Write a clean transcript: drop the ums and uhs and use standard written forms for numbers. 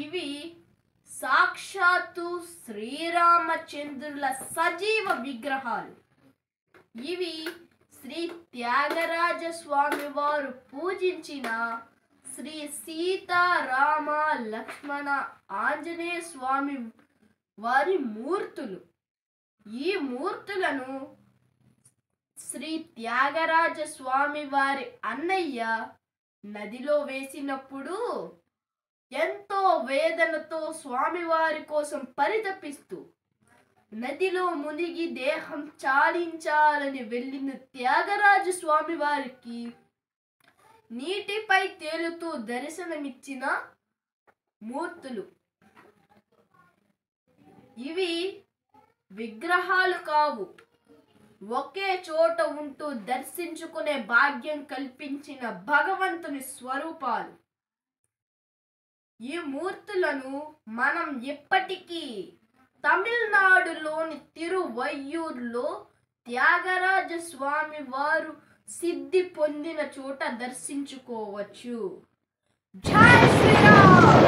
ఇవి సాక్షాత్తు శ్రీరామచంద్రుల సజీవ విగ్రహాలు. ఇవి శ్రీ త్యాగరాజ స్వామి వారు పూజించిన శ్రీ సీతారామ లక్ష్మణ ఆంజనేయ స్వామి వారి మూర్తులు. ఈ మూర్తులను శ్రీ త్యాగరాజ స్వామి వారి అన్నయ్య నదిలో వేసినప్పుడు ఎంతో వేదనతో స్వామివారి కోసం పరితపిస్తూ నదిలో మునిగి దేహం చాలించాలని వెళ్ళిన త్యాగరాజ స్వామి వారికి నీటిపై తేలుతూ దర్శనమిచ్చిన మూర్తులు. ఇవి విగ్రహాలు కావు, ఒకే చోట ఉంటూ దర్శించుకునే భాగ్యం కల్పించిన భగవంతుని స్వరూపాలు. ఈ మూర్తులను మనం ఇప్పటికీ తమిళనాడులోని తిరువయ్యూర్లో త్యాగరాజ స్వామి వారు సిద్ధి పొందిన చోట దర్శించుకోవచ్చు. జై శ్రీరామ్.